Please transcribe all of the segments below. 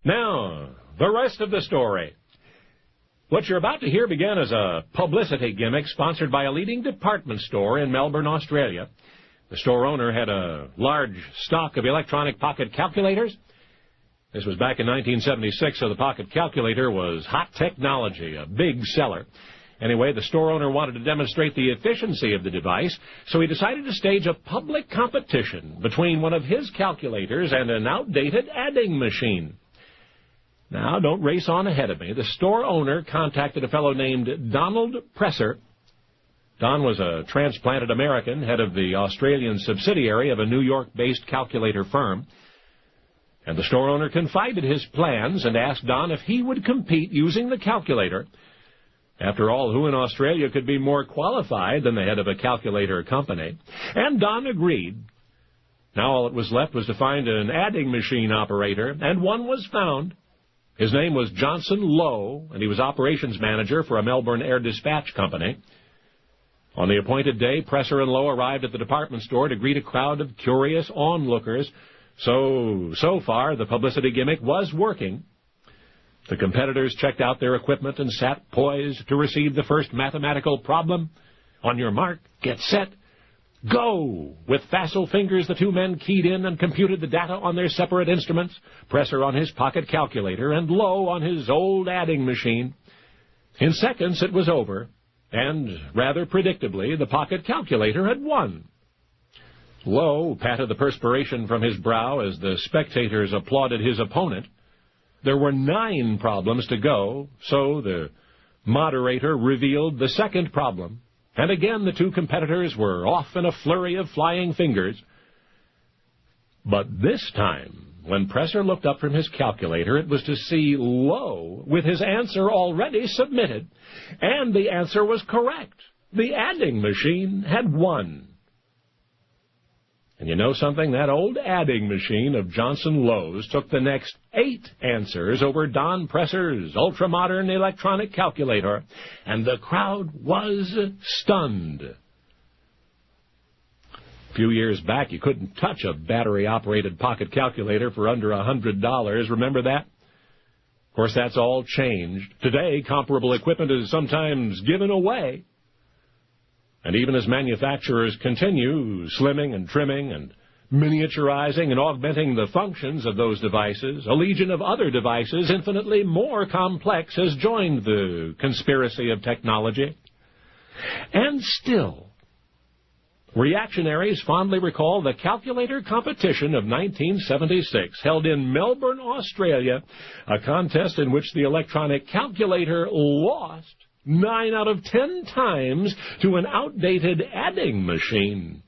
Now, the rest of the story. What you're about to hear began as a publicity gimmick sponsored by a leading department store in Melbourne, Australia. The store owner had a large stock of electronic pocket calculators. This was back in 1976, so the pocket calculator was hot technology, a big seller. Anyway, the store owner wanted to demonstrate the efficiency of the device, so he decided to stage a public competition between one of his calculators and an outdated adding machine. Now, don't race on ahead of me. The store owner contacted a fellow named Donald Presser. Don was a transplanted American, head of the Australian subsidiary of a New York-based calculator firm. And the store owner confided his plans and asked Don if he would compete using the calculator. After all, who in Australia could be more qualified than the head of a calculator company? And Don agreed. Now all that was left was to find an adding machine operator, and one was found. His name was Johnson Lowe, and he was operations manager for a Melbourne air dispatch company. On the appointed day, Presser and Lowe arrived at the department store to greet a crowd of curious onlookers. So far, the publicity gimmick was working. The competitors checked out their equipment and sat poised to receive the first mathematical problem. On your mark, get set, go! With facile fingers, the two men keyed in and computed the data on their separate instruments, Presser on his pocket calculator and Lowe on his old adding machine. In seconds, it was over, and, rather predictably, the pocket calculator had won. Lowe patted the perspiration from his brow as the spectators applauded his opponent. There were 9 problems to go, so the moderator revealed the second problem. And again, the two competitors were off in a flurry of flying fingers. But this time, when Presser looked up from his calculator, it was to see Lowe with his answer already submitted. And the answer was correct. The adding machine had won. And you know something? That old adding machine of Johnson Lowe's took the next 8 answers over Don Presser's ultra-modern electronic calculator, and the crowd was stunned. A few years back, you couldn't touch a battery-operated pocket calculator for under $100. Remember that? Of course, that's all changed. Today, comparable equipment is sometimes given away. And even as manufacturers continue slimming and trimming and miniaturizing and augmenting the functions of those devices, a legion of other devices infinitely more complex has joined the conspiracy of technology. And still, reactionaries fondly recall the calculator competition of 1976, held in Melbourne, Australia, a contest in which the electronic calculator lost 9 out of 10 times to an outdated adding machine.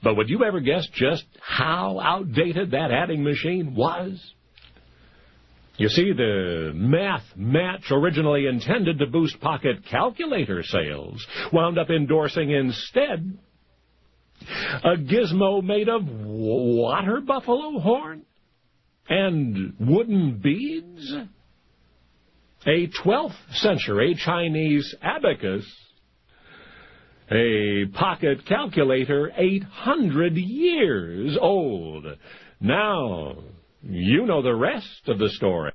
But would you ever guess just how outdated that adding machine was? You see, the math match originally intended to boost pocket calculator sales wound up endorsing instead a gizmo made of water buffalo horn and wooden beads, a 12th century Chinese abacus, a pocket calculator 800 years old. Now, you know the rest of the story.